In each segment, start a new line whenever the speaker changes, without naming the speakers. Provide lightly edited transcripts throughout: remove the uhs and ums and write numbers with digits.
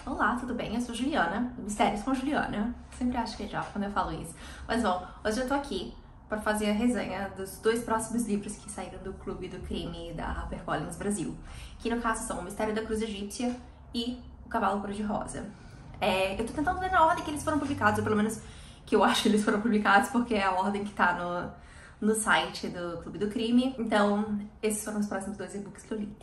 Olá, tudo bem? Eu sou Juliana, do Mistérios com Juliana. Sempre acho que é já quando eu falo isso. Mas bom, hoje eu tô aqui para fazer a resenha dos dois próximos livros que saíram do Clube do Crime da HarperCollins Brasil. Que no caso são O Mistério da Cruz Egípcia e O Cavalo Cor-de-Rosa. Eu tô tentando ler na ordem que eles foram publicados, ou pelo menos que eu acho que eles foram publicados, porque é a ordem que tá no site do Clube do Crime. Então, esses foram os próximos dois e-books que eu li.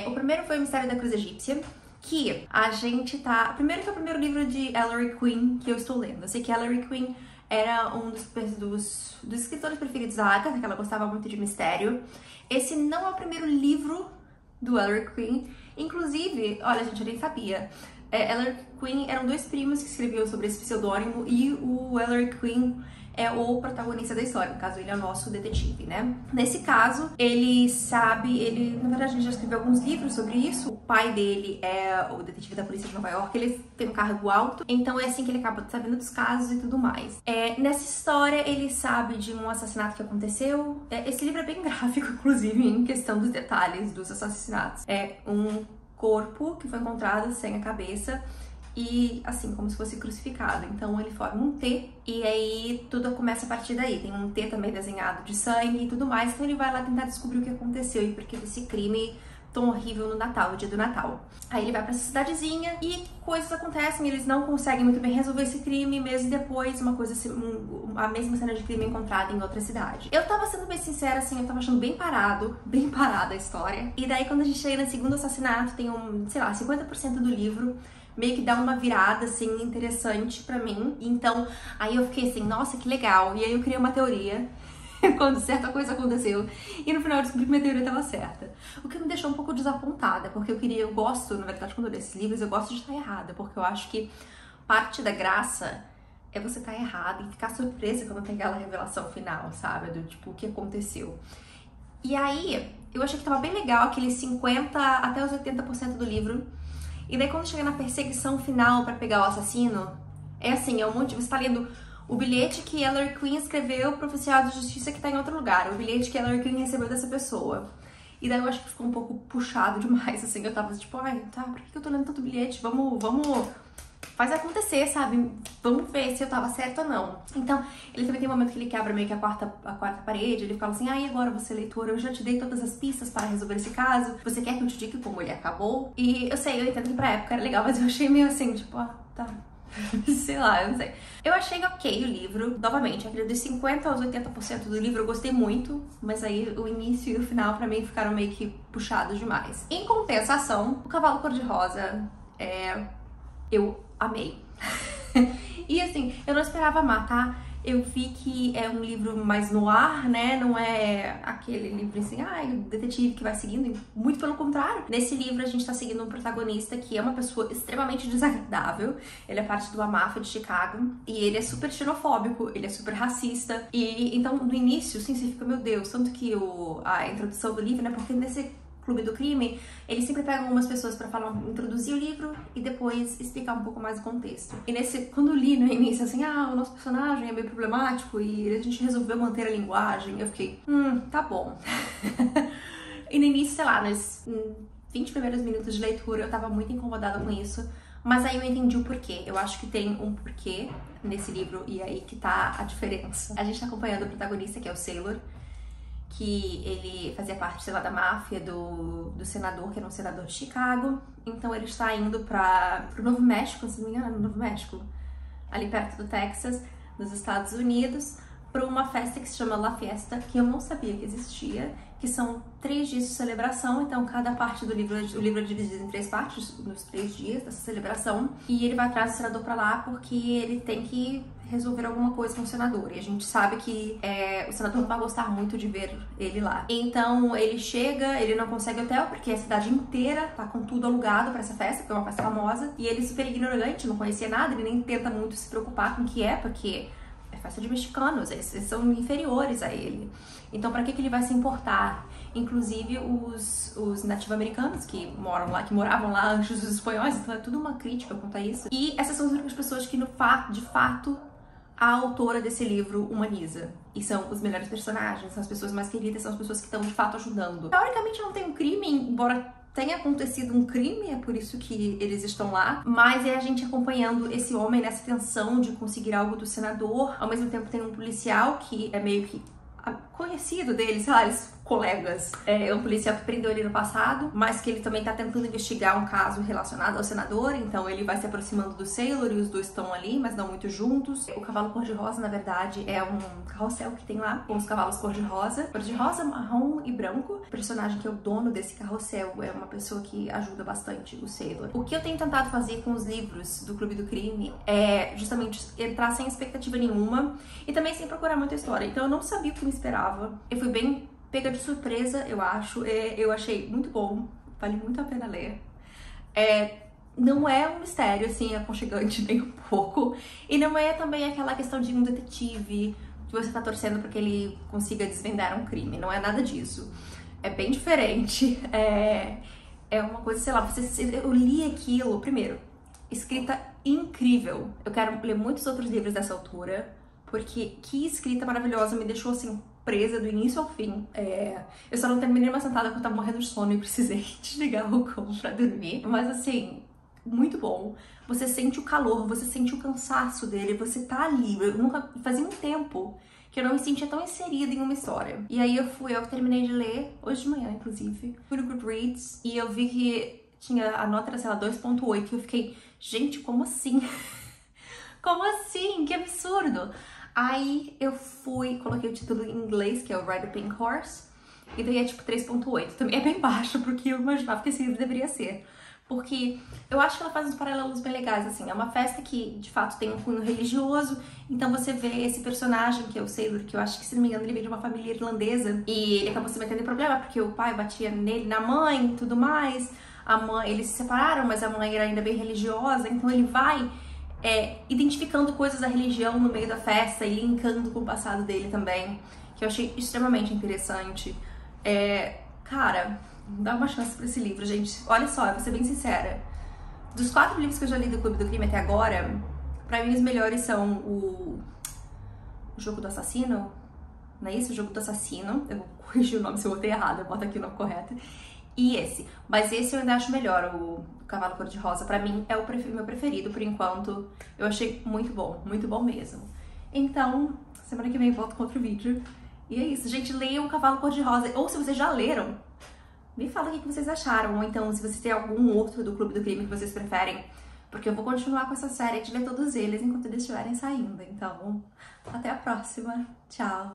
O primeiro foi O Mistério da Cruz Egípcia, que a gente tá... Primeiro que é o primeiro livro de Ellery Queen que eu estou lendo. Eu sei que Ellery Queen era um dos escritores preferidos da Agatha, que ela gostava muito de mistério. Esse não é o primeiro livro do Ellery Queen. Inclusive, olha gente, eu nem sabia. Ellery Queen eram dois primos que escreviam sobre esse pseudônimo e o Ellery Queen é o protagonista da história, no caso ele é o nosso detetive, né? Nesse caso, na verdade ele já escreveu alguns livros sobre isso. O pai dele é o detetive da polícia de Nova York, ele tem um cargo alto, então é assim que ele acaba sabendo dos casos e tudo mais. Nessa história ele sabe de um assassinato que aconteceu. Esse livro é bem gráfico, inclusive, em questão dos detalhes dos assassinatos. É um corpo que foi encontrado sem a cabeça e assim, como se fosse crucificado. Então ele forma um T e aí tudo começa a partir daí. Tem um T também desenhado de sangue e tudo mais. Então ele vai lá tentar descobrir o que aconteceu e por que desse crime tão horrível no Natal, no dia do Natal. Aí ele vai pra essa cidadezinha e coisas acontecem, eles não conseguem muito bem resolver esse crime, mesmo depois a mesma cena de crime encontrada em outra cidade. Eu tava sendo bem sincera, assim, eu tava achando bem parada a história. E daí quando a gente chega no segundo assassinato, tem sei lá, 50% do livro meio que dá uma virada, assim, interessante pra mim. Então, aí eu fiquei assim, nossa, que legal. E aí eu criei uma teoria quando certa coisa aconteceu. E no final eu descobri que minha teoria estava certa. O que me deixou um pouco desapontada, porque eu gosto, na verdade, quando eu leio esses livros, eu gosto de estar errada, porque eu acho que parte da graça é você estar errada e ficar surpresa quando tem aquela revelação final, sabe? Do tipo, o que aconteceu. E aí, eu achei que tava bem legal aqueles 50% até os 80% do livro. E daí quando chega na perseguição final pra pegar o assassino, é assim, é um monte... Você tá lendo o bilhete que Ellery Queen escreveu pro oficial de justiça que tá em outro lugar, o bilhete que Ellery Queen recebeu dessa pessoa. E daí eu acho que ficou um pouco puxado demais, assim, eu tava tipo, ai, tá, por que eu tô lendo tanto bilhete? Vamos... Faz acontecer, sabe? Vamos ver se eu tava certa ou não. Então, ele também tem um momento que ele quebra meio que a quarta parede, ele fala assim, e agora você, leitor, eu já te dei todas as pistas para resolver esse caso, você quer que eu te diga como ele acabou? E eu sei, eu entendo que pra época era legal, mas eu achei meio assim, tipo, tá... sei lá, eu não sei. Eu achei ok o livro, novamente, aquele dos 50% aos 80% do livro eu gostei muito, mas aí o início e o final pra mim ficaram meio que puxados demais. Em compensação, O Cavalo Cor-de-Rosa eu amei. E assim, eu não esperava amar, tá? Eu vi que é um livro mais noir, né? Não é aquele livro assim, o detetive que vai seguindo. Muito pelo contrário. Nesse livro a gente tá seguindo um protagonista que é uma pessoa extremamente desagradável. Ele é parte de uma máfia de Chicago e ele é super xenofóbico, ele é super racista. E então no início, assim, você fica, meu Deus, tanto que a introdução do livro, né? Porque nesse Clube do Crime, eles sempre pegam algumas pessoas pra introduzir o livro e depois explicar um pouco mais o contexto. E quando eu li no início, assim, o nosso personagem é meio problemático e a gente resolveu manter a linguagem, eu fiquei, tá bom. E no início, sei lá, nos 20 primeiros minutos de leitura, eu tava muito incomodada com isso, mas aí eu entendi o porquê. Eu acho que tem um porquê nesse livro e aí que tá a diferença. A gente tá acompanhando o protagonista, que é o Sailor, que ele fazia parte, sei lá, da máfia do senador, que era um senador de Chicago. Então ele está indo pro Novo México, se não me engano, no Novo México, ali perto do Texas, nos Estados Unidos, para uma festa que se chama La Fiesta, que eu não sabia que existia, que são 3 dias de celebração. Então cada parte do livro, o livro é dividido em 3 partes, nos 3 dias dessa celebração, e ele vai atrás do senador pra lá porque ele tem que resolver alguma coisa com o senador, e a gente sabe que o senador não vai gostar muito de ver ele lá. Então ele chega, ele não consegue hotel porque a cidade inteira tá com tudo alugado pra essa festa, que é uma festa famosa, e ele super ignorante, não conhecia nada, ele nem tenta muito se preocupar com o que é, porque é festa de mexicanos, eles são inferiores a ele. Então pra que ele vai se importar? Inclusive os nativo-americanos que moravam lá antes dos espanhóis, então é tudo uma crítica quanto a isso. E essas são as únicas pessoas que de fato a autora desse livro humaniza. E são os melhores personagens, são as pessoas mais queridas, são as pessoas que estão de fato ajudando. Teoricamente não tem um crime, embora tenha acontecido um crime, é por isso que eles estão lá, mas é a gente acompanhando esse homem nessa tensão de conseguir algo do senador. Ao mesmo tempo tem um policial que é meio que conhecido dele, sei lá, eles colegas. É um policial que prendeu ele no passado, mas que ele também tá tentando investigar um caso relacionado ao senador, então ele vai se aproximando do Sailor e os dois estão ali, mas não muito juntos. O cavalo cor-de-rosa, na verdade, é um carrossel que tem lá, com os cavalos cor-de-rosa, marrom e branco. O personagem que é o dono desse carrossel é uma pessoa que ajuda bastante o Sailor. O que eu tenho tentado fazer com os livros do Clube do Crime é justamente entrar sem expectativa nenhuma e também sem procurar muita história. Então eu não sabia o que me esperava. Eu fui bem pega de surpresa, eu acho. Eu achei muito bom, vale muito a pena ler. Não é um mistério, assim, aconchegante nem um pouco. E não é também aquela questão de um detetive que você tá torcendo pra que ele consiga desvendar um crime. Não é nada disso. É bem diferente. É uma coisa, sei lá, eu li aquilo, primeiro, escrita incrível. Eu quero ler muitos outros livros dessa autora, porque que escrita maravilhosa, me deixou assim presa do início ao fim. Eu só não terminei uma sentada porque eu tava morrendo de sono e precisei desligar o cão pra dormir. Mas assim, muito bom. Você sente o calor, você sente o cansaço dele, você tá ali. Eu nunca fazia um tempo que eu não me sentia tão inserida em uma história. E aí eu terminei de ler, hoje de manhã, inclusive, fui no Goodreads e eu vi que tinha a nota era, sei lá, 2.8 e eu fiquei, gente, como assim? Como assim? Que absurdo! Aí eu coloquei o título em inglês, que é o Ride the Pink Horse, e daí é tipo 3.8. Também é bem baixo, porque eu imaginava que esse livro deveria ser. Porque eu acho que ela faz uns paralelos bem legais, assim. É uma festa que, de fato, tem um cunho religioso, então você vê esse personagem, que é o Sailor, que eu acho que, se não me engano, ele vem de uma família irlandesa, e ele acabou se metendo em problema, porque o pai batia nele, na mãe e tudo mais. A mãe, eles se separaram, mas a mãe era ainda bem religiosa, então ele vai identificando coisas da religião no meio da festa e linkando com o passado dele também, que eu achei extremamente interessante. Cara, dá uma chance pra esse livro, gente. Olha só, eu vou ser bem sincera. Dos 4 livros que eu já li do Clube do Crime até agora, pra mim os melhores são o Jogo do Assassino, não é isso? O Jogo do Assassino. Eu vou corrigir o nome se eu botei errado, eu boto aqui o nome correto. E esse. Mas esse eu ainda acho melhor, o Cavalo Cor-de-Rosa. Pra mim é o meu preferido por enquanto. Eu achei muito bom mesmo. Então, semana que vem eu volto com outro vídeo. E é isso, gente. Leiam o Cavalo Cor-de-Rosa. Ou se vocês já leram, me fala o que vocês acharam. Ou então, se vocês têm algum outro do Clube do Crime que vocês preferem. Porque eu vou continuar com essa série de ler todos eles enquanto eles estiverem saindo. Então, até a próxima. Tchau!